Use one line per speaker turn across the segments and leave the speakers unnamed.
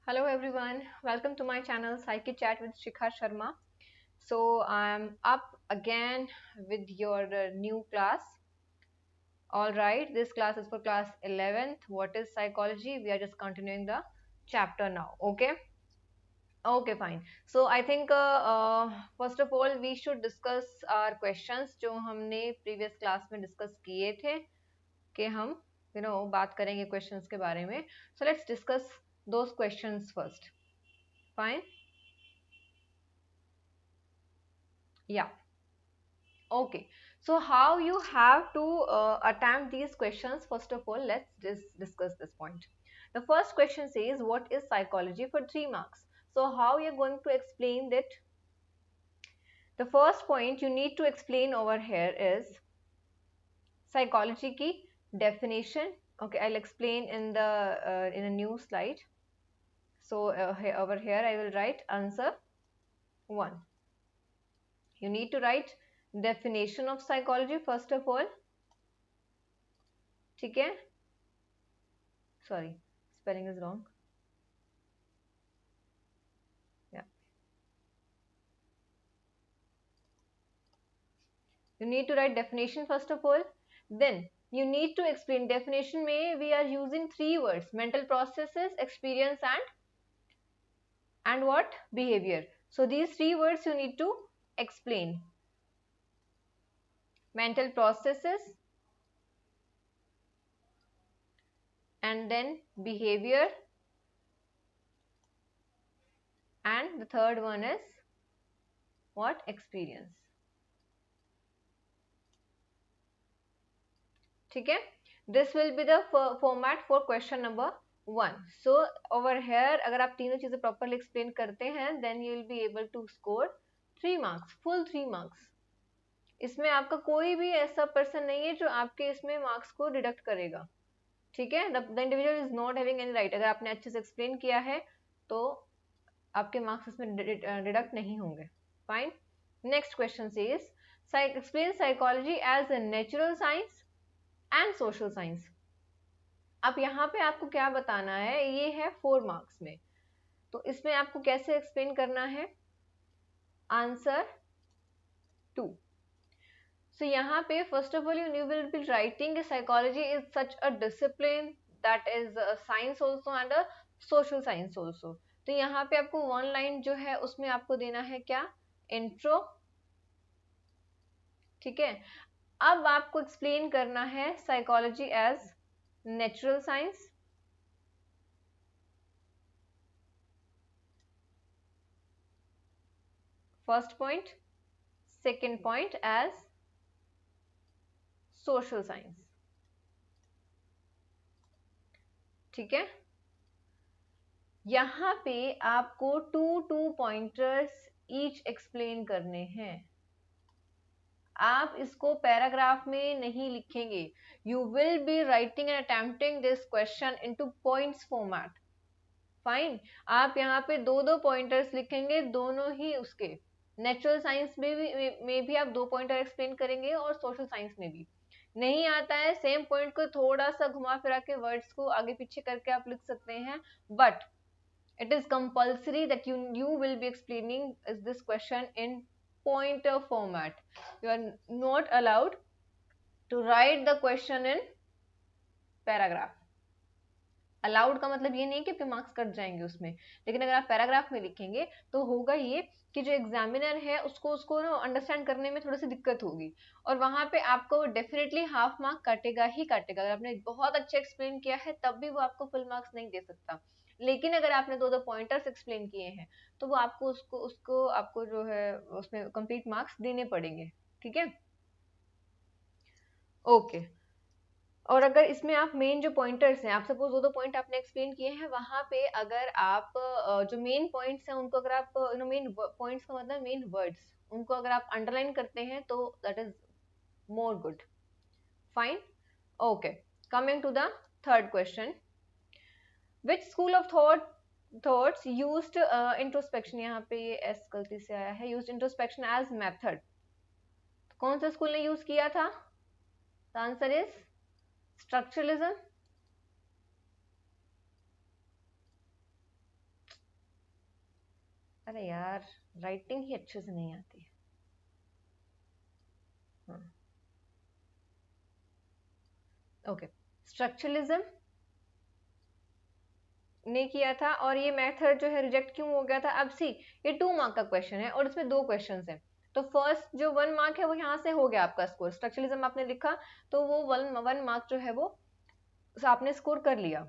Hello everyone, welcome to my channel Psyche Chat with Shikha Sharma. So I'm up again with your new class. Alright, this class is for class 11th. What is psychology? We are just continuing the chapter now. Okay? Okay, fine. So I think first of all we should discuss our questions जो हमने previous class में discuss किए थे कि हम बात करेंगे questions के बारे में. So let's discuss those questions first. Fine? Yeah. Okay, so how you have to attempt these questions? First of all, let's discuss this point. The first question says, what is psychology for 3 marks? So how you're going to explain that? The first point you need to explain over here is psychology ki definition. Okay, I'll explain in a new slide. So over here I will write answer 1. You need to write definition of psychology first of all. ठीक है? Sorry, spelling is wrong. Yeah. You need to write definition first of all. Then you need to explain definition में we are using 3 words: mental processes, experience and what? Behavior. So these 3 words you need to explain. Mental processes and then behavior, and the third one is what? Experience. ठीक है? This will be the format for question number 1. So over here अगर आप तीनों चीजें properly explain करते हैं then you will be able to score 3 marks, full 3 marks. इसमें आपका कोई भी ऐसा पर्सन नहीं है जो आपके इसमें मार्क्स को डिडक्ट करेगा. ठीक है? The individual is not having any right. अगर आपने अच्छे से एक्सप्लेन किया है तो आपके मार्क्स इसमें डिडक्ट नहीं होंगे. Fine. Next question is explain psychology as a natural science and social science. अब यहाँ पे आपको क्या बताना है? ये है 4 मार्क्स में, तो इसमें आपको कैसे एक्सप्लेन करना है? आंसर 2. So यहाँ पे first of all you will be writing psychology is such a discipline that is a science also and a social science also. तो यहाँ पे आपको 1 line जो है उसमें आपको देना है क्या? Intro. ठीक है? अब आपको explain करना है psychology as natural science. First point. Second point as social science. ठीक है? यहाँ पे आपको 2 pointers each explain करने हैं. आप इसको पैराग्राफ में नहीं लिखेंगे. You will be writing and attempting this question into points format. Fine. आप यहाँ पे 2 pointers लिखेंगे, दोनों ही उसके. नेचुरल साइंस में भी आप 2 pointer एक्सप्लेन करेंगे और सोशल साइंस में भी. नहीं आता है सेम पॉइंट को थोड़ा सा घुमा फिरा के वर्ड्स को आगे पीछे करके आप लिख सकते हैं, but it is compulsory that you will be explaining this question in pointer format. You are not allowed to write the question in paragraph. Allowed का मतलब ये नहीं कि आपके मार्क्स कट जाएंगे उसमें, लेकिन अगर आप पैराग्राफ में लिखेंगे तो होगा ये कि जो एग्जामिनर है उसको ना अंडरस्टैंड करने में थोड़ी सी दिक्कत होगी, और वहां पे आपको डेफिनेटली हाफ मार्क काटेगा ही काटेगा. अगर आपने बहुत अच्छे एक्सप्लेन किया है तब भी वो आपको फुल मार्क्स नहीं दे सकता, लेकिन अगर आपने 2 पॉइंटर्स एक्सप्लेन किए हैं तो वो आपको उसको आपको जो है उसमें कंप्लीट मार्क्स देने पड़ेंगे. ठीक है? ओके. और अगर इसमें आप मेन जो पॉइंटर्स हैं, आप सपोज 2 पॉइंट आपने एक्सप्लेन किए हैं, वहां पे अगर आप जो मेन पॉइंट्स हैं उनको अगर आप मेन पॉइंट्स का मतलब मेन वर्ड्स, उनको अगर आप अंडरलाइन करते हैं तो that is more good. Fine. Okay. Coming to the third question. Which school of thoughts used introspection. यहाँ पे ये एस गलती से आया है. Used introspection as method. कौन सा स्कूल ने यूज किया था? The answer is structuralism. अरे यार, राइटिंग ही अच्छे से नहीं आती है। हाँ, ओके। स्ट्रक्चरलिज्म ने किया था और ये मेथड जो है रिजेक्ट क्यों हो गया था? अब सी, ये 2 मार्क का क्वेश्चन है और इसमें 2 क्वेश्चन है, तो फर्स्ट जो 1 मार्क है वो यहाँ से हो गया आपका स्कोर, स्ट्रक्चरलिज्म आपने लिखा तो वो 1 मार्क जो है वो आपने स्कोर कर लिया।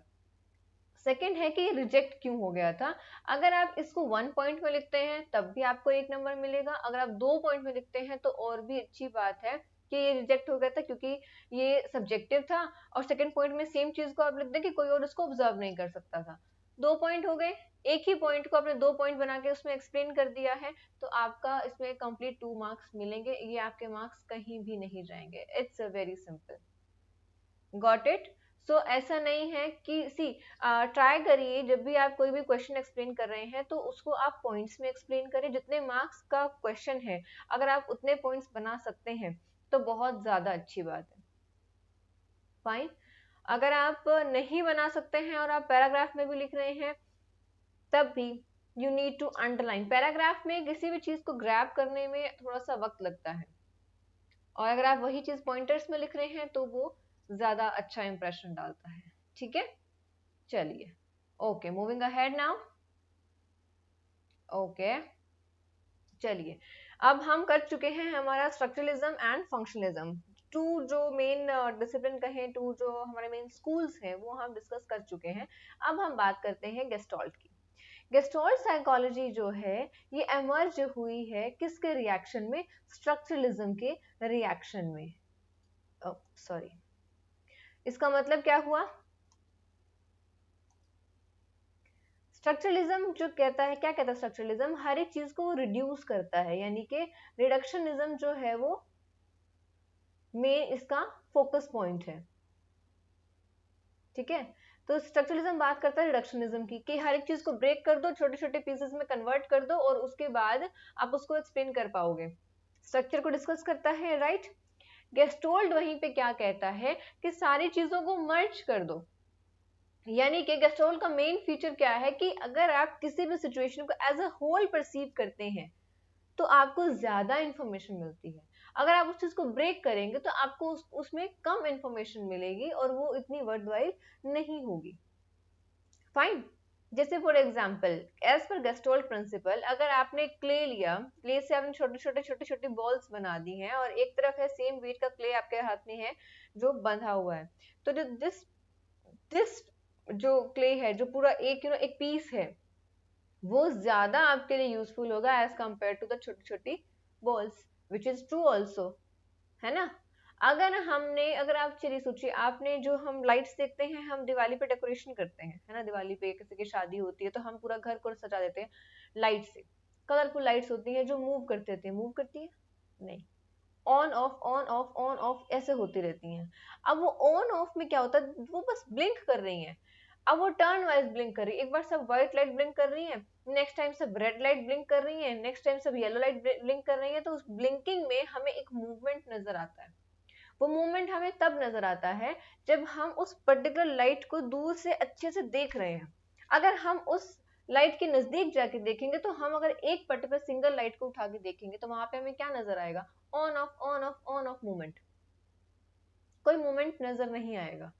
सेकेंड है कि रिजेक्ट क्यों हो गया था। अगर आप इसको 1 पॉइंट में लिखते हैं तब भी आपको 1 नंबर मिलेगा, अगर आप 2 पॉइंट में लिखते हैं तो और भी अच्छी बात है कि ये रिजेक्ट हो गया था क्योंकि ये सब्जेक्टिव था, और सेकंड पॉइंट में सेम चीज को आप लिख दें कि कोई और उसको ऑब्जर्व नहीं कर सकता था। 2 पॉइंट हो गए, एक ही पॉइंट को आपने 2 पॉइंट बना के उसमें एक्सप्लेन कर दिया है, तो आपका इसमें कंप्लीट 2 मार्क्स मिलेंगे, ये आपके मार्क्स कहीं भी नहीं जाएंगे। It's very simple, got it. So ऐसा नहीं है कि सी, ट्राई करिए जब भी आप कोई भी क्वेश्चन एक्सप्लेन कर रहे हैं तो उसको आप पॉइंट्स में एक्सप्लेन करें, जितने मार्क्स का क्वेश्चन है अगर आप उतने पॉइंट्स बना सकते हैं तो बहुत ज्यादा अच्छी बात है। फाइन। अगर आप नहीं बना सकते हैं और आप पैराग्राफ में भी लिख रहे हैं तब भी you need to underline. Paragraph में किसी भी चीज को ग्रैब करने में थोड़ा सा वक्त लगता है, और अगर आप वही चीज पॉइंटर्स में लिख रहे हैं तो वो ज्यादा अच्छा इंप्रेशन डालता है। ठीक है, चलिए, okay, moving ahead now. Okay, चलिए, अब हम कर चुके हैं हमारा स्ट्रक्चरलिज्म एंड फंक्शनलिज्म, टू जो मेन डिसिप्लिन कहें, टू जो हमारे मेन स्कूल्स हैं वो हम डिस्कस कर चुके हैं। अब हम बात करते हैं गेस्टॉल्ट की। गेस्टॉल्ट साइकोलॉजी जो है ये एमर्ज हुई है किसके रिएक्शन में? स्ट्रक्चरलिज्म के रिएक्शन में। सॉरी, इसका मतलब क्या हुआ? स्ट्रक्चरलिज्म जो कहता है, क्या कहता है स्ट्रक्चरलिज्म? हर एक चीज को रिड्यूस करता है, यानी कि रिडक्शनिज्म जो है वो मेन इसका फोकस पॉइंट है। ठीक है, तो स्ट्रक्चरलिज्म बात करता है रिडक्शनिज्म की, कि हर एक चीज को ब्रेक कर दो, छोटे छोटे पीसेस में कन्वर्ट कर दो और उसके बाद आप उसको एक्सप्लेन कर पाओगे। स्ट्रक्चर को डिस्कस करता है, राइट। गेस्टोल्ड वहीं पे क्या कहता है कि सारी चीजों को मर्ज कर दो, यानी कि गेस्टोल्ड का मेन फीचर क्या है कि अगर आप किसी भी सिचुएशन को एज अ होल परसीव करते हैं तो आपको ज्यादा इंफॉर्मेशन मिलती है। अगर आप उस चीज को ब्रेक करेंगे तो आपको उसमें कम इंफॉर्मेशन मिलेगी और वो इतनी वर्थवाइल नहीं होगी। फाइन। जैसे for example, as per गेस्टोल्ट principal, अगर आपने क्ले लिया, क्ले से आपने छोटे छोटे बॉल्स बना दी हैं और एक तरफ है सेम वेट का क्ले आपके हाथ में है जो बंधा हुआ है, तो दिस दिस जो क्ले है, जो पूरा एक एक पीस है, वो ज्यादा आपके लिए यूजफुल होगा एज कंपेयर टू द छोटी छोटी balls, which is true also, है ना। अगर आप चलिए सोचिए, आपने जो हम लाइट्स देखते हैं, हम दिवाली पे डेकोरेशन करते हैं, है ना, दिवाली पे किसी की शादी होती है तो हम पूरा घर को सजा देते हैं लाइट से। कलरफुल लाइट्स होती है जो मूव करते थे, मूव करती है नहीं, on off on off on off ऐसे होती रहती हैं। अब वो ऑन ऑफ में क्या होता है, वो बस ब्लिंक कर रही हैं। अब वो टर्न वाइज ब्लिंक कर रही है, एक बार सब व्हाइट लाइट ब्लिंक कर रही है, नेक्स्ट टाइम सब रेड लाइट ब्लिंक कर रही है, नेक्स्ट टाइम सब येलो लाइट ब्लिंक कर रही है, तो उस ब्लिंकिंग में हमें एक मूवमेंट नजर आता है। वो मूवमेंट हमें तब नजर आता है जब हम उस पर्टिकुलर लाइट को दूर से अच्छे से देख रहे हैं। अगर हम उस लाइट के नजदीक जाके देखेंगे तो हम अगर एक पर्टिकुलर सिंगल लाइट को उठा के देखेंगे तो वहां पे हमें क्या नजर आएगा? On off on off on off movement, कोई मूवमेंट नजर नहीं आएगा,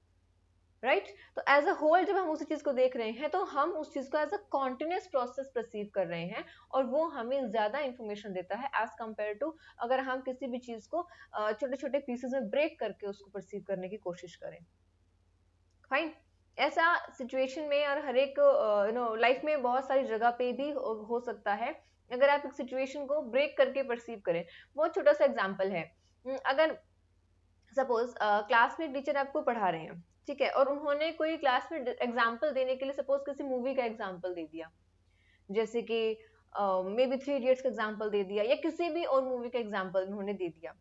राइट तो एज अ होल जब हम उसी चीज को देख रहे हैं तो हम उस चीज को as a continuous process perceive कर रहे हैं, और वो हमें ज्यादा इंफॉर्मेशन देता है एज कंपेयर टू अगर हम किसी भी चीज को छोटे छोटे पीसेस में ब्रेक करके उसको परसीव करने की कोशिश करें। फाइन। ऐसा सिचुएशन में और हर एक लाइफ में बहुत सारी जगह पे भी हो सकता है, अगर आप एक सिचुएशन को ब्रेक करके परसीव करें। बहुत छोटा सा एग्जाम्पल है, अगर सपोज क्लास में टीचर आपको पढ़ा रहे हैं, ठीक है, और उन्होंने कोई क्लास में एग्जाम्पल देने के लिए सपोज किसी मूवी का एग्जाम्पल दे दिया, जैसे कि मे बी 3 इडियट्स का एग्जाम्पल दे दिया या किसी भी और मूवी का एग्जाम्पल उन्होंने दे दिया।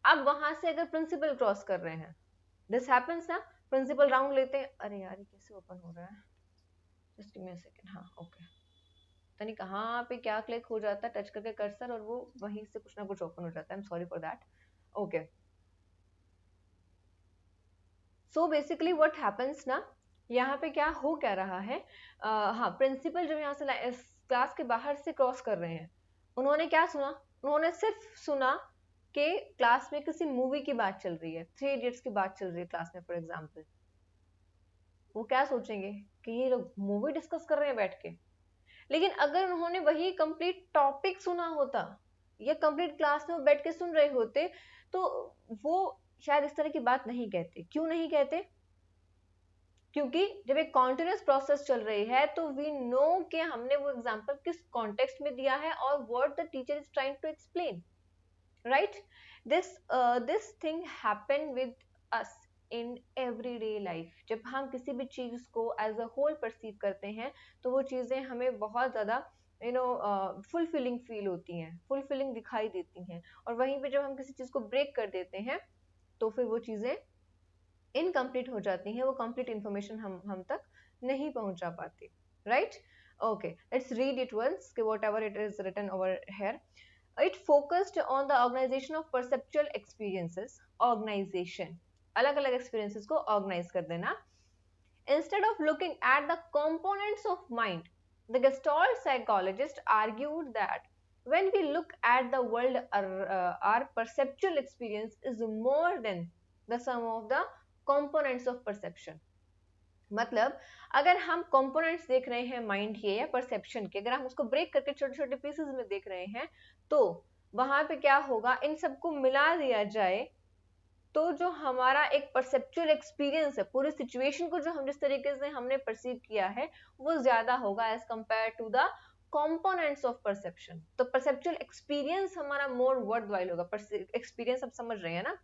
अब वहां से अगर प्रिंसिपल क्रॉस कर रहे हैं, दिस हैपेंस ना, प्रिंसिपल राउंड लेते हैं, अरे यार ये कैसे ओपन हो रहा है, just give me a second, हाँ ओके, पता नहीं कहाँ पे क्या क्लिक हो जाता है, टच करके कर्सर और वो वहीं से कुछ ना कुछ ओपन हो जाता है, I am sorry for that. Okay, so basically what happens ना, यहाँ पे क्या हो क्या रहा है, हाँ, प्रिंसिपल जब यहाँ से क्लास के बाहर से क्रॉस कर रहे हैं, उन्होंने क्या सुना, उन्होंने सिर्फ सुना कि क्लास में किसी मूवी की बात चल रही है, 3 इडियट्स की बात चल रही है क्लास में फॉर एग्जाम्पल। वो क्या सोचेंगे कि ये लोग मूवी डिस्कस कर रहे हैं बैठ के। लेकिन अगर उन्होंने वही कंप्लीट टॉपिक सुना होता या कंप्लीट क्लास में बैठ के सुन रहे होते, तो वो शायद इस तरह की बात नहीं कहते। क्यों नहीं कहते? क्योंकि जब एक कॉन्टिन्यूस प्रोसेस चल रही है तो वी नो कि हमने वो एग्जांपल किस कॉन्टेक्स्ट में दिया है और what the teacher is trying to explain, right? This thing happen with us in everyday life. जब हम किसी भी चीज को एज अ होल परसीव करते हैं तो वो चीजें हमें बहुत ज्यादा फुलफिलिंग फील होती हैं, फुलफिलिंग दिखाई देती हैं। और वहीं पे जब हम किसी चीज को ब्रेक कर देते हैं तो फिर वो चीजें इनकम्प्लीट हो जाती हैं, वो कंप्लीट इंफॉर्मेशन हम तक नहीं पहुंचा पाती, right? Okay, let's read it once, whatever it is written over here. It focused on the organization of perceptual experiences. Organization, अलग अलग experiences को organize कर देना. Instead of looking at the components of mind, the Gestalt psychologist argued that when we look at the world, our perceptual experience is more than the sum of the components of perception. मतलब अगर हम components देख रहे हैं mind के या perception के, अगर हम उसको ब्रेक करके छोटे छोटे पीसेस में देख रहे हैं, तो वहां पे क्या होगा, इन सबको मिला दिया जाए तो जो हमारा एक परसेप्चुअल एक्सपीरियंस है, पूरी सिचुएशन को जो हम जिस तरीके से हमने परसीव किया है वो ज्यादा होगा as compare to the components of perception. तो परसेप्चुअल एक्सपीरियंस हमारा मोर वर्थ वाइल होगा। एक्सपीरियंस आप समझ रहे हैं ना?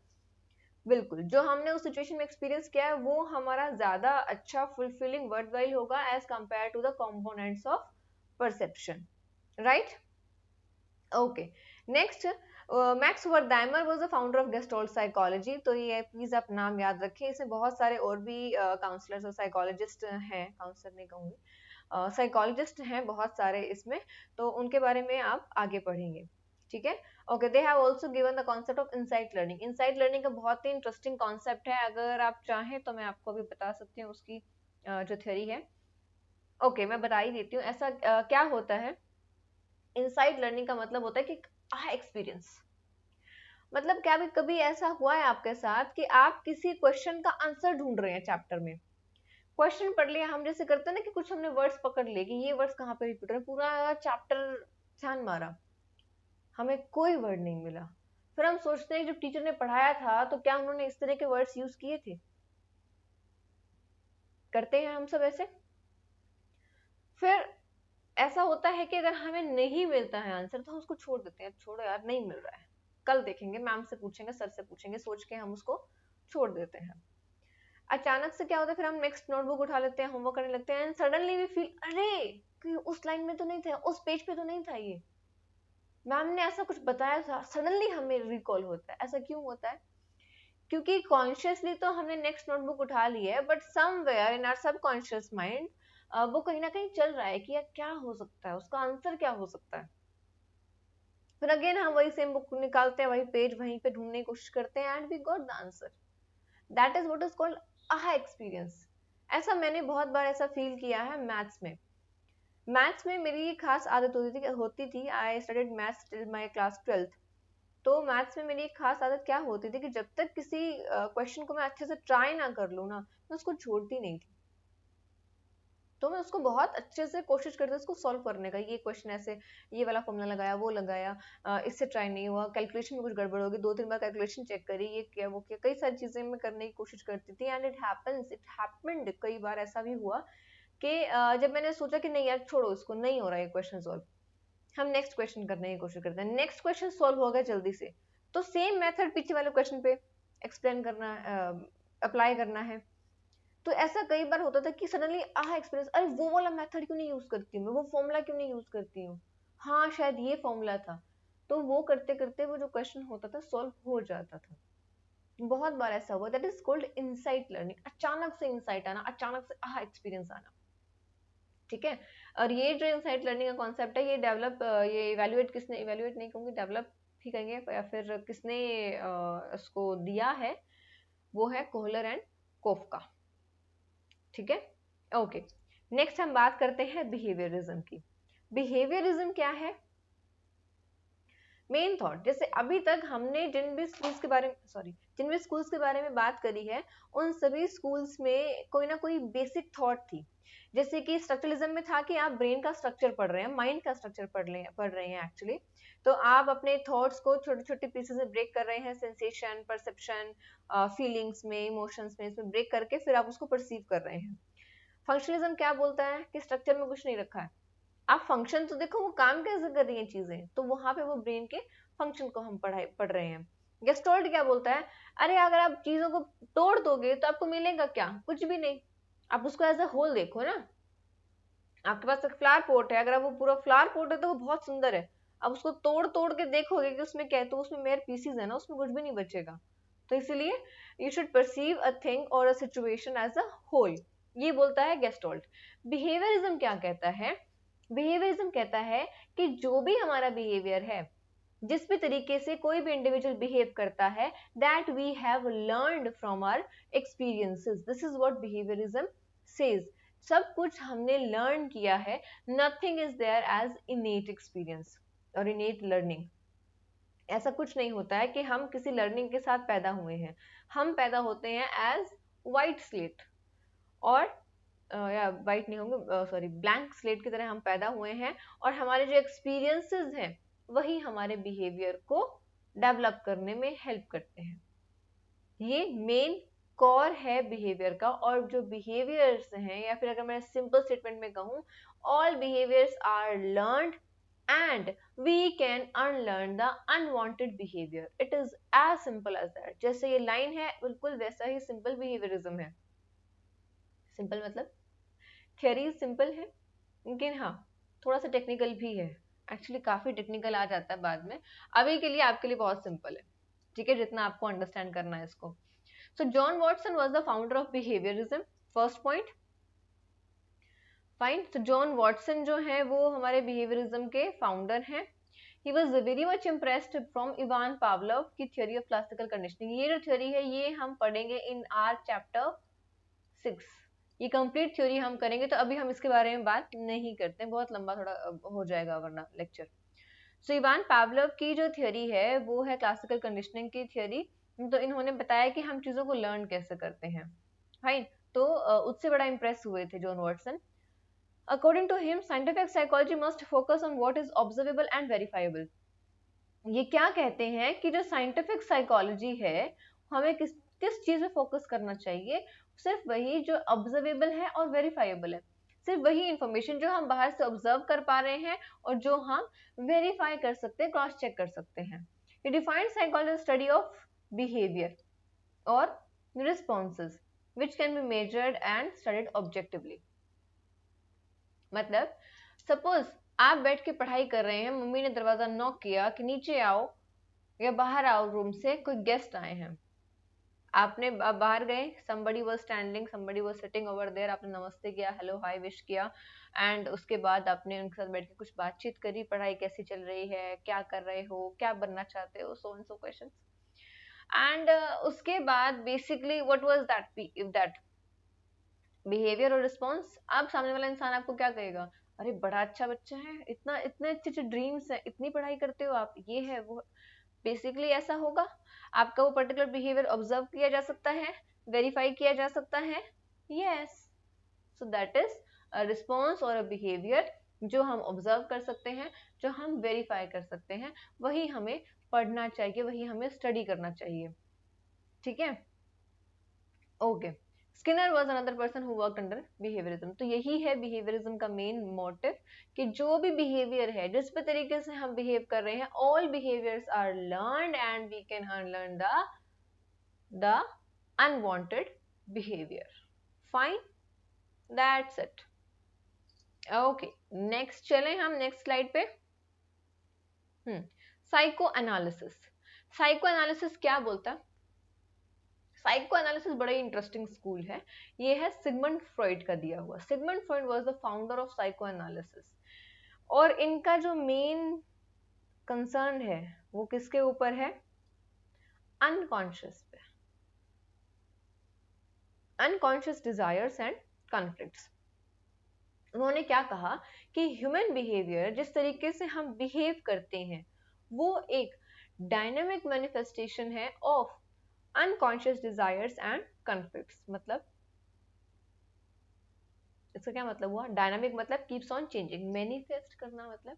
बिल्कुल, जो हमने उस सिचुएशन में एक्सपीरियंस किया है वो हमारा ज्यादा अच्छा फुलफिलिंग वर्थवाइल होगा as compare to the components of perception, right? Okay, next, Max Wertheimer was the founder of gestalt psychology. तो ये प्लीज आप नाम याद रखें, इसमें बहुत सारे और भी काउंसलर्स और साइकोलॉजिस्ट हैं, काउंसलर नहीं कहूंगी, साइकोलॉजिस्ट हैं बहुत सारे इसमें, तो उनके बारे में आप आगे पढ़ेंगे, ठीक है? Okay, they have also given the concept of insight learning. Insight learning का बहुत ही इंटरेस्टिंग कॉन्सेप्ट है, अगर आप चाहें तो मैं आपको अभी बता सकती हूँ उसकी जो थ्योरी है। ओके, मैं बता ही देती हूँ। ऐसा क्या होता है, इनसाइट लर्निंग का मतलब होता है कि एक्सपीरियंस, मतलब क्या भी कभी ऐसा हुआ है आपके साथ कि आप किसी क्वेश्चन का आंसर ढूंढ रहे हैं चैप्टर में, क्वेश्चन पढ़ लिया, हम जैसे करते हैं ना कि कुछ हमने वर्ड्स पकड़ लिए कि ये वर्ड्स कहाँ पे रिपीट हो रहे हैं, पूरा चैप्टर ध्यान मारा, हमें कोई वर्ड नहीं मिला। फिर हम सोचते हैं जब टीचर ने पढ़ाया था तो क्या उन्होंने इस तरह के वर्ड्स यूज किए थे? करते हैं हम सब ऐसे। फिर ऐसा होता है कि अगर हमें नहीं मिलता है आंसर तो हम उसको छोड़ देते हैं, छोड़ो यार नहीं मिल रहा है, कल देखेंगे, मैम से पूछेंगे, सर से पूछेंगे, सोच के हम उसको छोड़ देते हैं। अचानक से क्या होता है, फिर हम नेक्स्ट नोटबुक उठा लेते हैं, होमवर्क करने लगते हैं, एंड सडनली वी फील, अरे कि उस लाइन में तो नहीं था, उस पेज पे तो नहीं था, ये मैम ने ऐसा कुछ बताया था, सडनली हमें रिकॉल होता है। ऐसा क्यों होता है? क्योंकि कॉन्शियसली तो हमने नेक्स्ट नोटबुक उठा ली है, but somewhere in our subconscious mind वो कहीं ना कहीं चल रहा है कि यार क्या हो सकता है, उसका आंसर क्या हो सकता है। फिर अगेन हम वही सेम बुक निकालते हैं, वही पेज वहीं पे ढूंढने की कोशिश करते हैं, and we got the answer. That is what is called aha experience. ऐसा मैंने बहुत बार ऐसा फील किया है मैथ्स में। मैथ्स में मेरी एक खास आदत होती थी, I studied maths till my class 12th। तो मैथ्स में मेरी एक खास आदत क्या होती थी कि जब तक किसी क्वेश्चन को मैं अच्छे से ट्राई ना कर लूँ ना, मैं उसको छोड़ती नहीं थी। तो मैं उसको बहुत अच्छे से कोशिश करती थी उसको सॉल्व करने का, ये क्वेश्चन ऐसे, ये वाला फॉर्मूला लगाया, वो लगाया, इससे ट्राई नहीं हुआ, कैलकुलेशन में कुछ गड़बड़ होगी, 2-3 बार कैलकुलेशन चेक करी, ये क्या वो क्या, कई सारी चीजें मैं करने की कोशिश करती थी। एंड इट हैपेंड, कई बार ऐसा भी हुआ कि जब मैंने सोचा कि नहीं यार छोड़ो, इसको नहीं हो रहा है क्वेश्चन सॉल्व, हम नेक्स्ट क्वेश्चन करने की कोशिश करते हैं, नेक्स्ट क्वेश्चन सॉल्व हो गया जल्दी से, तो सेम मेथड पीछे वाले क्वेश्चन पे एक्सप्लेन करना, अप्लाई करना है। तो ऐसा कई बार होता था कि सडनली आह एक्सपीरियंस, अरे वो वाला मेथड क्यों नहीं यूज करती हूँ मैं, वो फॉर्मूला क्यों नहीं यूज करती हूँ, हाँ शायद ये फॉर्मूला था। तो वो करते करते वो जो क्वेश्चन होता था सॉल्व हो जाता था। बहुत बार ऐसा हुआ, that is called insight learning. अचानक से इंसाइट आना, अचानक से आह एक्सपीरियंस आना, ठीक है? और ये जो इनसाइट लर्निंग का कॉन्सेप्ट है, ये इवेल्युएट नहीं कहूंगी, डेवलप ही कहेंगे, या फिर किसने इसको दिया है, वो है कोहलर एंड कोफका, ठीक है? ओके, नेक्स्ट हम बात करते हैं बिहेवियरिज्म की। बिहेवियरिज्म क्या है? मेन थॉट, जैसे अभी तक हमने जिन भी स्कूल्स के बारे में बात करी है, उन सभी स्कूल्स में कोई ना कोई बेसिक थॉट थी। जैसे कि स्ट्रक्चरलिज्म में था कि आप ब्रेन का स्ट्रक्चर पढ़ रहे हैं, माइंड का स्ट्रक्चर पढ़ रहे हैं एक्चुअली। तो आप अपने थॉट्स को छोटे छोटे पीसेस में ब्रेक कर रहे हैं, सेंसेशन, परसेप्शन, फीलिंग्स में, इमोशंस में, इसमें ब्रेक करके फिर आप उसको परसीव कर रहे हैं। फंक्शनलिज्म क्या बोलता है कि स्ट्रक्चर में कुछ नहीं रखा है, आप फंक्शन तो देखो वो काम कैसे कर रही हैं चीजें, तो वहां पे वो ब्रेन के फंक्शन को हम पढ़ रहे हैं। गेस्टोल्ट क्या बोलता है, अरे अगर आप चीजों को तोड़ दोगे तो आपको मिलेगा क्या? कुछ भी नहीं। आप उसको एज अ होल देखो ना। आपके पास एक फ्लावर पोट है, अगर वो पूरा फ्लावर पोट है तो वो बहुत सुंदर है। अब उसको तोड़ तोड़ के देखोगे कि उसमें क्या है, तो उसमें मेयर पीसीज है ना, उसमें कुछ भी नहीं बचेगा। तो इसीलिए you should perceive a thing और a situation as a whole, ये बोलता है गेस्टोल्ट। बिहेवियरिज्म क्या कहता है? बिहेवियरिज्म कहता है कि जो भी हमारा बिहेवियर है, जिस भी तरीके से कोई भी इंडिविजुअल बिहेव करता है, that we have learned from our experiences, this is what behaviourism says. सब कुछ हमने लर्न किया है, nothing is there as innate experience और इनेट लर्निंग। ऐसा कुछ नहीं होता है कि हम किसी लर्निंग के साथ पैदा हुए हैं। हम पैदा होते हैं एज वाइट स्लेट, और या वाइट नहीं होंगे, सॉरी, ब्लैंक स्लेट की तरह हम पैदा हुए हैं, और हमारे जो एक्सपीरियंसेस हैं वही हमारे बिहेवियर को डेवलप करने में हेल्प करते हैं। ये मेन कोर है बिहेवियर का। और जो बिहेवियर्स हैं, या फिर अगर मैं सिंपल स्टेटमेंट में कहूँ, all behaviours are learned and we can unlearn the unwanted behavior. It is as simple as that. जैसे ये लाइन है, बिल्कुल वैसा ही सिंपल बिहेवियरिज्म है। सिंपल मतलब थियरी सिंपल है, लेकिन हाँ थोड़ा सा टेक्निकल भी है। एक्चुअली काफी टेक्निकल आ जाता है बाद में, अभी के लिए आपके लिए बहुत सिंपल है, ठीक है, जितना आपको अंडरस्टैंड करना है इसको। सो John Watson was the founder of behaviourism, first point. Fine. तो जॉन वॉटसन जो है वो हमारे बिहेवियरिज्म के फाउंडर हैं। He was very much impressed from Ivan Pavlov की theory of classical conditioning। ये जो theory है ये हम पढ़ेंगे in our chapter 6। ये कंप्लीट थ्योरी हम करेंगे, तो अभी हम इसके बारे में बात नहीं करते, बहुत लंबा थोड़ा हो जाएगा वरना लेक्चर। सो इवान पावलोव की जो थ्योरी है वो है क्लासिकल कंडीशनिंग की थ्योरी। तो इन्होंने बताया कि हम चीजों को लर्न कैसे करते हैं। फाइन। तो उससे बड़ा इंप्रेस हुए थे John Watson. According to him, scientific psychology must focus on what is observable and verifiable. ये क्या कहते हैं कि जो साइंटिफिक साइकोलॉजी है, हमें किस किस चीज पे फोकस करना चाहिए? सिर्फ वही जो ऑब्जर्वेबल है और वेरीफाइबल है। सिर्फ वही इंफॉर्मेशन जो हम बाहर से ऑब्जर्व कर पा रहे हैं और जो हम वेरीफाई कर सकते हैं, क्रॉस चेक कर सकते हैं। ये defined psychology study of behaviour और responses which can be measured and studied objectively. मतलब सपोज आप बैठ के पढ़ाई कर रहे हैं, मम्मी ने दरवाजा नॉक किया कि नीचे आओ या बाहर आओ रूम से, कोई गेस्ट आए हैं। आपने बाहर गए, somebody was standing, somebody was sitting over there, आपने नमस्ते किया, हेलो हाय विश किया, एंड उसके बाद आपने उनके साथ बैठ के कुछ बातचीत करी, पढ़ाई कैसी चल रही है, क्या कर रहे हो, क्या बनना चाहते हो, so and so questions. And उसके बाद basically what was that behaviour और रिस्पॉन्स। अब सामने वाला इंसान आपको क्या कहेगा? अरे बड़ा अच्छा बच्चा है, इतना इतने अच्छे अच्छे ड्रीम्स है, इतनी पढ़ाई करते हो आप, ये है वो। बेसिकली ऐसा होगा। आपका वो पर्टिकुलर बिहेवियर ऑब्जर्व किया जा सकता है, वेरीफाई किया जा सकता है। Yes, so that is a response और अ बिहेवियर जो हम ऑब्जर्व कर सकते हैं, जो हम वेरीफाई कर सकते हैं, वही हमें पढ़ना चाहिए, वही हमें स्टडी करना चाहिए। ठीक है, okay. Skinner was another person who worked under behaviourism. तो यही है बिहेवियरिज्म का मेन मोटिव, कि जो भी बिहेवियर है, जिस भी तरीके से हम बिहेव कर रहे हैं, all behaviours are learned and we can unlearn the unwanted behaviour. Fine, that's it. Okay, next चलें हम नेक्स्ट स्लाइड पे। Psycho analysis. साइको एनालिसिस क्या बोलता है? साइको एनालिसिस बड़ा ही इंटरेस्टिंग स्कूल है। ये है सिगमंड फ्रॉइड का दिया हुआ। Sigmund Freud was the founder of psycho analysis, और इनका जो मेन कंसर्न है वो किसके ऊपर है? अनकॉन्शियस पे, अनकॉन्शियस डिजायर्स एंड कॉन्फ्लिक्ट्स। उन्होंने क्या कहा कि ह्यूमन बिहेवियर, जिस तरीके से हम बिहेव करते हैं, वो एक डायनामिक मैनिफेस्टेशन है of unconscious desires and conflicts. मतलब इसका क्या मतलब हुआ? डायनामिक मतलब कीप्स ऑन चेंजिंग, मैनिफेस्ट करना मतलब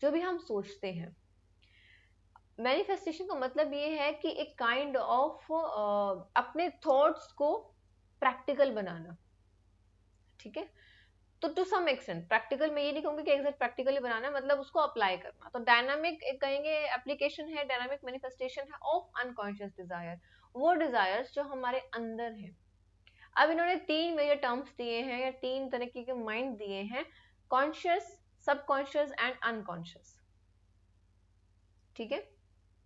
जो भी हम सोचते हैं। मैनिफेस्टेशन का मतलब ये है कि एक काइंड ऑफ अपने थॉट्स को प्रैक्टिकल बनाना, ठीक है। तो टू सम एक्सटेंट प्रैक्टिकल, मैं ये नहीं कहूंगी कि एग्जैक्ट प्रैक्टिकली बनाना, मतलब उसको अप्लाई करना। तो डायनामिक एक कहेंगे एप्लीकेशन है, डायनामिक मैनिफेस्टेशन है ऑफ अनकॉन्शियस डिजायर, वो डिजायर्स जो हमारे अंदर है। अब इन्होंने तीन मेजर टर्म्स दिए हैं या तीन तरीके के माइंड दिए हैं, कॉन्शियस, सबकॉन्शियस एंड अनकॉन्शियस, ठीक है।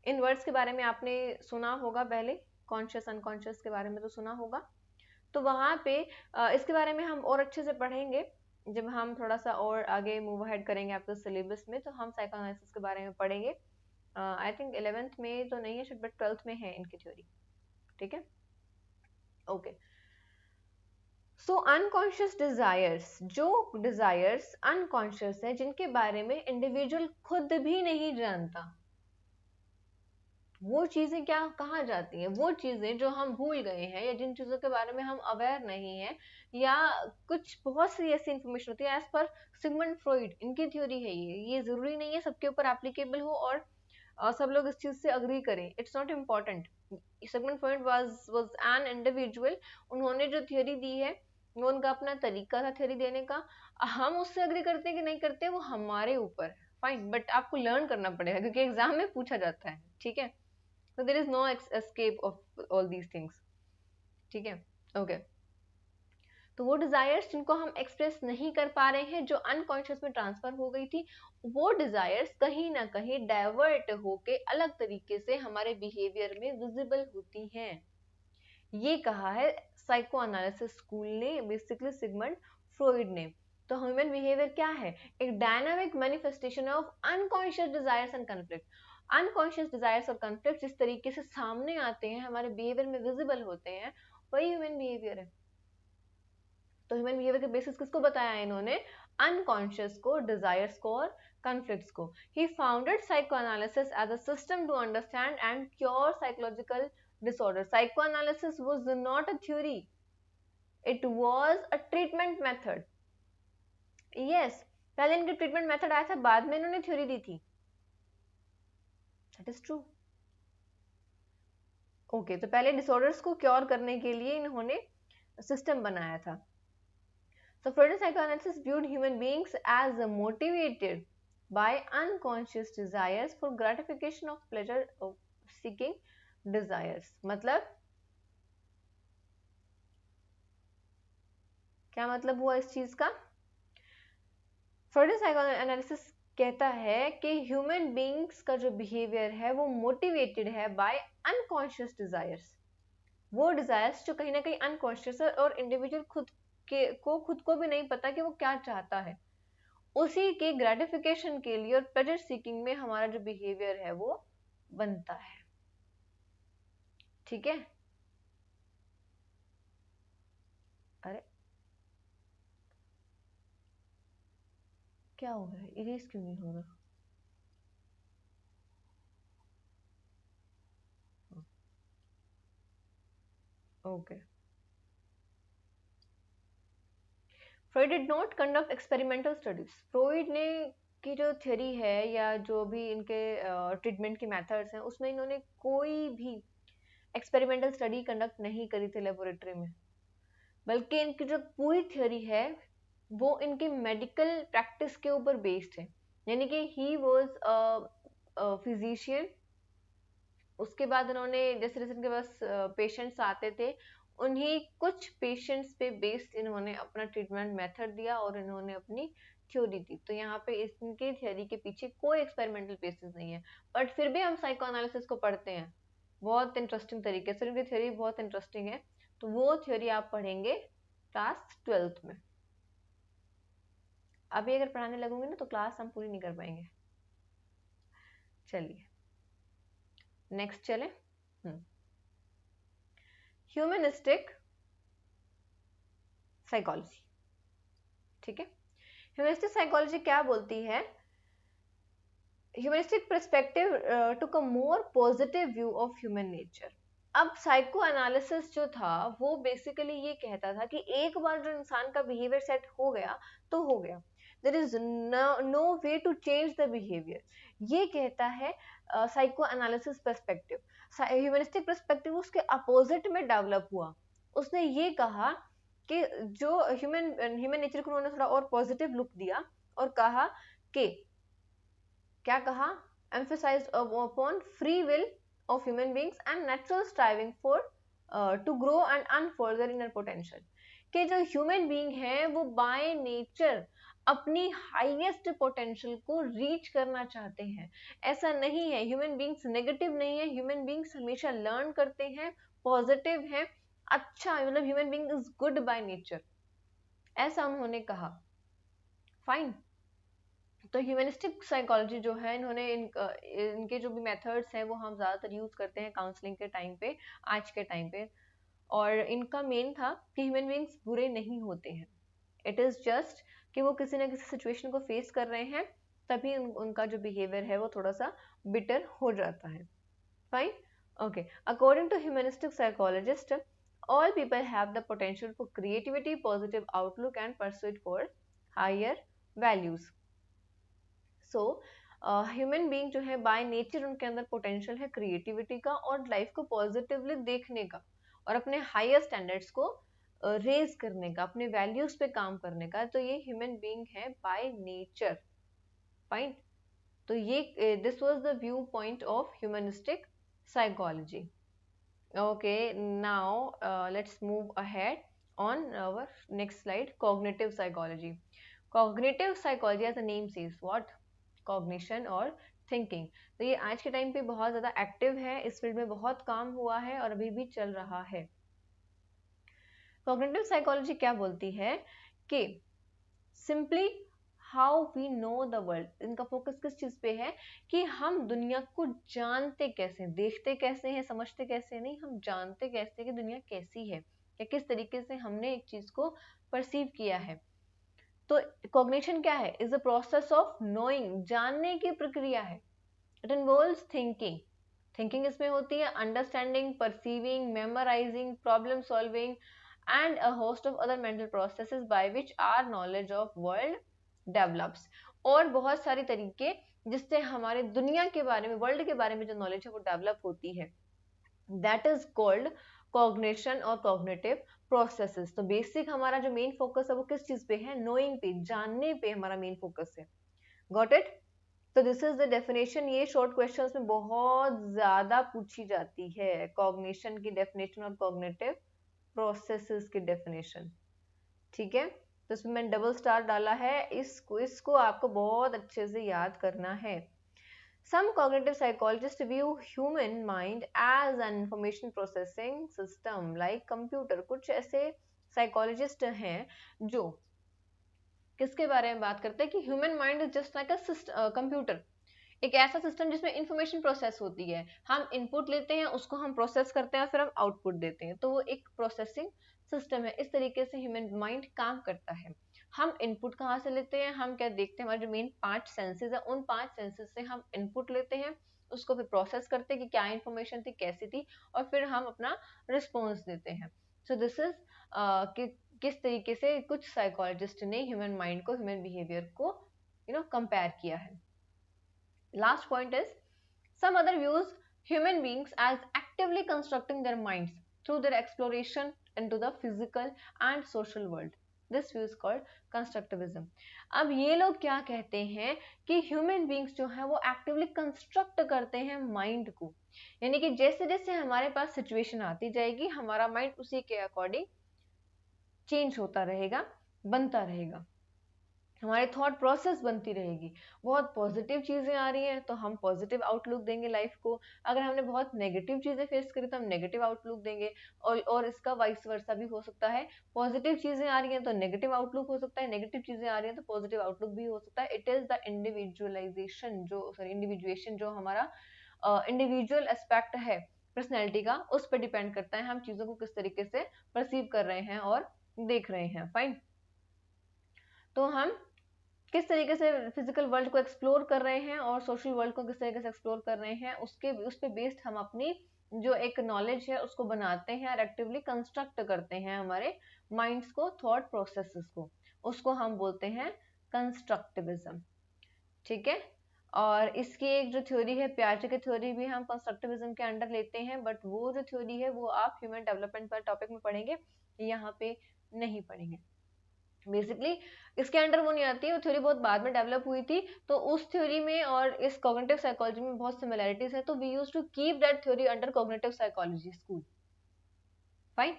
इन वर्ड्स के बारे में आपने सुना होगा पहले, कॉन्शियस अनकॉन्शियस के बारे में तो सुना होगा। तो वहां पे इसके बारे में हम और अच्छे से पढ़ेंगे जब हम थोड़ा सा और आगे मूव अहेड करेंगे आपके सिलेबस में। तो हम साइकोएनालिसिस के बारे में पढ़ेंगे। आई थिंक 11th में तो नहीं है शायद, बट 12th में है इनकी थ्योरी, ठीक है। ओके, सो अनकॉन्शियस डिजायर्स, जो डिजायर्स अनकॉन्शियस है, जिनके बारे में इंडिविजुअल खुद भी नहीं जानता, वो चीजें क्या कहाँ जाती हैं? वो चीजें जो हम भूल गए हैं या जिन चीजों के बारे में हम अवेयर नहीं है, या कुछ बहुत सी ऐसी इंफॉर्मेशन होती है एज पर सिगमंड फ्रॉइड, इनकी थ्योरी है ये जरूरी नहीं है सबके ऊपर एप्लीकेबल हो और सब लोग इस चीज से अग्री करें, it's not important. Sigmund Freud was an individual, उन्होंने जो थ्योरी दी है वो उनका अपना तरीका था थ्योरी देने का। हम उससे अग्री करते हैं कि नहीं करते वो हमारे ऊपर, फाइन, बट आपको लर्न करना पड़ेगा क्योंकि एग्जाम में पूछा जाता है, ठीक है। So there is no escape of all these things, ठीक है। ओके, तो वो डिजायर्स जिनको हम एक्सप्रेस नहीं कर पा रहे हैं, जो अनकॉन्शियस में ट्रांसफर हो गई थी, वो डिजायर्स कहीं ना कहीं डाइवर्ट होके अलग तरीके से हमारे बिहेवियर में विजिबल होती हैं। ये कहा है साइको एनालिसिस स्कूल ने, बेसिकली सिगमंड फ्रॉइड ने। तो ह्यूमन बिहेवियर क्या है? एक dynamic manifestation of unconscious desires and conflict. Unconscious desires और कॉन्फ्लिक्ट जिस तरीके से सामने आते हैं, हमारे बिहेवियर में विजिबल होते हैं, वही ह्यूमन बिहेवियर है। तो ह्यूमन बिहेवियर के बेसिस किसको बताया है इन्होंने? अनकॉन्शियस को, डिजायर्स को और कॉन्फ्लिक्ट्स को। He founded psychoanalysis as a system to understand and cure psychological disorder. Psychoanalysis was not a theory, it was a treatment method. Yes, पहले इनके ट्रीटमेंट मेथड आया था, बाद में इन्होंने थ्योरी दी थी, दैट इज ट्रू। ओके, तो पहले डिसऑर्डर्स को क्योर करने के लिए इन्होंने सिस्टम बनाया था। So Freudian psychoanalysis viewed human beings as motivated by unconscious desires for gratification of pleasure seeking desires. मतलब क्या मतलब हुआ इस चीज का? फ्रॉइडियन साइकोएनालिसिस कहता है कि ह्यूमन बीइंग्स का जो बिहेवियर है वो मोटिवेटेड है बाय अनकॉन्शियस डिजायर्स। वो डिजायर्स जो कहीं ना कहीं अनकॉन्शियस है और इंडिविजुअल खुद को भी नहीं पता कि वो क्या चाहता है, उसी के ग्रेटिफिकेशन के लिए और प्लेजर सीकिंग में हमारा जो बिहेवियर है वो बनता है, ठीक है। अरे क्या हो रहा है? इरेज क्यों नहीं हो रहा? Okay, Freud did not conduct experimental studies. Freud ने की जो थ्योरी है या जो भी इनके ट्रीटमेंट के मेथड्स हैं, उसमें इन्होंने कोई भी एक्सपेरिमेंटल स्टडी कंडक्ट नहीं करी थी लेबोरेटरी में, बल्कि इनकी जो पूरी थ्योरी है वो इनकी मेडिकल प्रैक्टिस के ऊपर बेस्ड है। यानी कि ही वाज फिजिशियन, उसके बाद उन्होंने जैसे जैसे इनके पास पेशेंट्स आते थे, उन्हीं कुछ पेशेंट्स पे बेस्ड इन्होंने अपना ट्रीटमेंट मेथड दिया और इन्होंने अपनी थ्योरी दी। तो यहाँ पे इनकी थ्योरी के पीछे कोई एक्सपेरिमेंटल बेसिस नहीं है, बट फिर भी हम साइको एनालिसिस को पढ़ते हैं बहुत इंटरेस्टिंग तरीके से, उनकी थ्योरी बहुत इंटरेस्टिंग है। तो वो थ्योरी आप पढ़ेंगे क्लास 12th में। अभी अगर पढ़ाने लगूंगी ना तो क्लास हम पूरी नहीं कर पाएंगे। चलिए नेक्स्ट चले। ह्यूमनिस्टिक साइकोलॉजी, ठीक है। ह्यूमनिस्टिक साइकोलॉजी क्या बोलती है? Humanistic perspective took a more positive view of human nature. अब साइको एनालिसिस जो था वो बेसिकली ये कहता था कि एक बार जो इंसान का बिहेवियर सेट हो गया तो हो गया, there is no way to change the behaviour, ये कहता है psycho analysis perspective. Humanistic perspective उसके अपोजिट में डेवलप हुआ। उसने ये कहा कि जो ह्यूमन नेचर को उन्होंने थोड़ा और पॉजिटिव लुक दिया और कहा कि क्या कहा? emphasized upon free will of human beings and natural striving for to grow and unfold their inner potential। कि जो ह्यूमन बीइंग है वो बाय नेचर अपनी हाईएस्ट पोटेंशियल को रीच करना चाहते हैं। ऐसा नहीं है, ह्यूमन बीइंग्स नेगेटिव नहीं है, ह्यूमन बीइंग्स हमेशा लर्न करते हैं, पॉजिटिव है, अच्छा, मतलब human being is good by nature, ऐसा उन्होंने कहा। फाइन। तो ह्यूमनिस्टिक साइकोलॉजी जो है, इन्होंने इनके जो भी मेथड्स हैं वो हम ज़्यादातर यूज़ करते हैं काउंसलिंग के टाइम पे, आज के टाइम पे। और इनका मेन था कि ह्यूमन बीइंग्स बुरे नहीं होते हैं, इट इज़ जस्ट कि वो किसी ना किसी सिचुएशन को फेस कर रहे हैं, तभी उनका जो बिहेवियर है वो थोड़ा सा बिटर हो जाता है। Fine, okay. According to humanistic psychologist, all people have the potential for creativity, positive outlook and pursuit for higher values। So human being जो है बाय नेचर उनके अंदर पोटेंशियल है क्रिएटिविटी का और लाइफ को पॉजिटिवली देखने का और अपने हायर स्टैंडर्ड्स को रेज करने का, अपने वैल्यूज पे काम करने का। तो ये ह्यूमन बीइंग है बाय नेचर। फाइन। तो ये this was the view point of humanistic psychology. Okay, now let's move ahead on our next slide, cognitive psychology। cognitive psychology as the name says, what? Cognition और thinking. तो ये आज के time पे बहुत ज्यादा एक्टिव है, इस फील्ड में बहुत काम हुआ है और अभी भी चल रहा है। कॉग्निटिव साइकोलॉजी क्या बोलती है कि simply how we know the world, इनका फोकस किस चीज पे है कि हम दुनिया को जानते कैसे, देखते कैसे हैं, समझते कैसे नहीं, हम जानते कैसे कि दुनिया कैसी है या किस तरीके से हमने एक चीज को परसीव किया है। तो कॉग्निशन क्या है? Is the process of knowing, जानने की प्रक्रिया है। इट इन्वॉल्व्स थिंकिंग, थिंकिंग इसमें होती है, understanding, perceiving, memorising, problem solving and a host of other mental processes by which are knowledge of world develops. और बहुत सारे तरीके जिससे हमारे दुनिया के बारे में, वर्ल्ड के बारे में जो नॉलेज है वो डेवलप होती है, दैट इज कॉल्ड कॉग्निशन और कॉग्निटिव प्रोसेसेस। तो बेसिक हमारा जो मेन फोकस है वो किस चीज पे है? नोइंग पे, जानने पे हमारा मेन फोकस है। Got it? तो दिस इज द डेफिनेशन। ये शॉर्ट क्वेश्चंस में बहुत ज्यादा पूछी जाती है, कॉग्निशन की डेफिनेशन और कॉग्निटिव प्रोसेसेस की डेफिनेशन, ठीक है। तो इसमें मैंने डबल स्टार डाला है, इसको आपको बहुत अच्छे से याद करना है। Some cognitive psychologists view human mind as an information processing system like computer। कुछ ऐसे साइकोलॉजिस्ट हैं जो किसके बारे में बात करते हैं कि human mind is just like a computer, एक ऐसा सिस्टम जिसमें इंफॉर्मेशन प्रोसेस होती है। हम इनपुट लेते हैं, उसको हम प्रोसेस करते हैं, फिर हम आउटपुट देते हैं, तो वो एक प्रोसेसिंग सिस्टम है। इस तरीके से ह्यूमन माइंड काम करता है। हम इनपुट कहाँ से लेते हैं? हम क्या देखते हैं, हमारे जो मेन 5 सेंसेस है, उन 5 सेंसेस से हम इनपुट लेते हैं, उसको फिर प्रोसेस करते हैं कि क्या इन्फॉर्मेशन थी, कैसी थी, और फिर हम अपना रिस्पॉन्स देते हैं। सो दिस इज किस तरीके से कुछ साइकोलॉजिस्ट ने ह्यूमन माइंड को, ह्यूमन बिहेवियर को कंपेयर किया है। Last point is, some other views human beings as actively constructing their minds through their exploration into the physical and social world। This view is called constructivism। अब ये लोग क्या कहते हैं कि ह्यूमन बींग्स जो है वो एक्टिवली कंस्ट्रक्ट करते हैं माइंड को, यानी कि जैसे जैसे हमारे पास सिचुएशन आती जाएगी हमारा माइंड उसी के अकॉर्डिंग चेंज होता रहेगा, बनता रहेगा, हमारी थॉट प्रोसेस बनती रहेगी। बहुत पॉजिटिव चीजें आ रही हैं तो हम पॉजिटिव आउटलुक देंगे लाइफ को, अगर हमने बहुत नेगेटिव चीजें फेस करी तो हम नेगेटिव आउटलुक देंगे, और इसका वाइस वर्सा भी हो सकता है। पॉजिटिव चीजें आ रही हैं तो नेगेटिव आउटलुक हो सकता है, नेगेटिव चीजें आ रही हैं तो पॉजिटिव आउटलुक भी हो सकता है। It is the individualisation, individuation जो हमारा इंडिविजुअल एस्पेक्ट है पर्सनैलिटी का, उस पर डिपेंड करता है हम चीजों को किस तरीके से परसीव कर रहे हैं और देख रहे हैं। फाइन, तो हम किस तरीके से फिजिकल वर्ल्ड को एक्सप्लोर कर रहे हैं और सोशल वर्ल्ड को किस तरीके से एक्सप्लोर कर रहे हैं, उस पे बेस्ड हम अपनी जो एक नॉलेज है उसको बनाते हैं और एक्टिवली कंस्ट्रक्ट करते हैं हमारे माइंड्स को, थॉट प्रोसेसेस को, उसको हम बोलते हैं कंस्ट्रक्टिविज्म। ठीक है, और इसकी एक जो थ्योरी है पियाजे की थ्योरी भी हम कंस्ट्रक्टिविज्म के अंडर लेते हैं, बट वो जो थ्योरी है वो आप ह्यूमन डेवलपमेंट पर टॉपिक में पढ़ेंगे, यहाँ पे नहीं पढ़ेंगे। बेसिकली इसके अंडर वो नहीं आती है, वो थ्योरी बहुत बाद में डेवलप हुई थी, तो उस थ्योरी में और इस कॉग्निटिव साइकोलॉजी में बहुत सिमिलरिटीज है, तो we used to keep that theory under cognitive psychology school. Fine,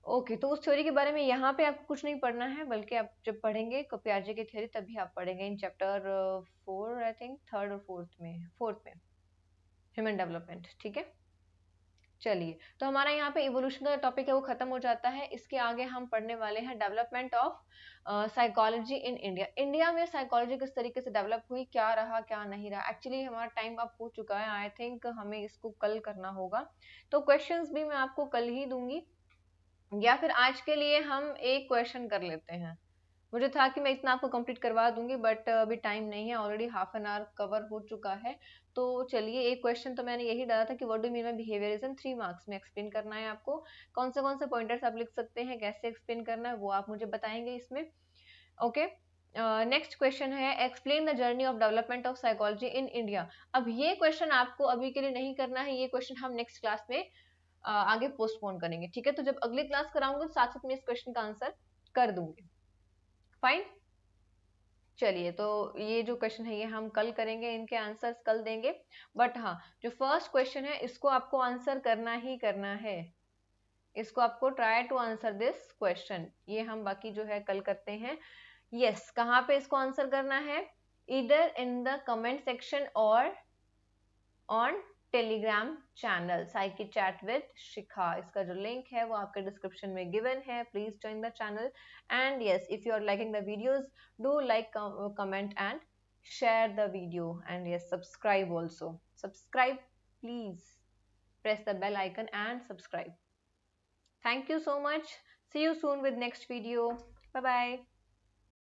okay, तो उस थ्योरी के बारे में यहाँ पे आपको कुछ नहीं पढ़ना है, बल्कि आप जब पढ़ेंगे पियाजे की थ्योरी तभी आप पढ़ेंगे in chapter 4 I think, third और फोर्थ में ह्यूमन डेवलपमेंट। ठीक है, चलिए, तो हमारा यहाँ पे इवोल्यूशन का टॉपिक है वो खत्म हो जाता है। इसके आगे हम पढ़ने वाले हैं development of psychology in India. India में साइकोलॉजी किस तरीके से डेवलप हुई, क्या रहा क्या नहीं रहा। एक्चुअली हमारा टाइम अब हो चुका है, आई थिंक हमें इसको कल करना होगा, तो क्वेश्चंस भी मैं आपको कल ही दूंगी, या फिर आज के लिए हम एक क्वेश्चन कर लेते हैं। मुझे था कि मैं इतना आपको कंप्लीट करवा दूंगी, बट अभी टाइम नहीं है, already half an hour cover हो चुका है। तो चलिए, एक क्वेश्चन तो मैंने यही डाला था कि what do mean by behaviourism, 3 marks में एक्सप्लेन करना है आपको। कौन से पॉइंटर्स आप लिख सकते हैं, कैसे एक्सप्लेन करना है वो आप मुझे बताएंगे इसमें। ओके, नेक्स्ट क्वेश्चन है explain the journey of development of psychology in India. अब ये क्वेश्चन आपको अभी के लिए नहीं करना है, ये क्वेश्चन हम नेक्स्ट क्लास में आगे पोस्टपोन करेंगे। ठीक है, तो जब अगली क्लास कराऊंगी तो साथ साथ में इस क्वेश्चन का आंसर कर दूंगी। फाइन, चलिए, तो ये जो क्वेश्चन है ये हम कल करेंगे, इनके आंसर्स कल देंगे, बट हाँ, जो फर्स्ट क्वेश्चन है इसको आपको आंसर करना ही करना है, इसको आपको try to answer this question, ये हम बाकी जो है कल करते हैं। यस, कहाँ पे इसको आंसर करना है, इधर इन द कमेंट सेक्शन और on Telegram channel psyche chat with Shikha, इसका जो लिंक है वो आपके डिस्क्रिप्शन में गिवन है, please join the channel. And yes, if you are liking the videos, do like, comment and share the video, and yes, subscribe also, subscribe, please press the bell icon and subscribe. Thank you so much, see you soon with next video, bye bye.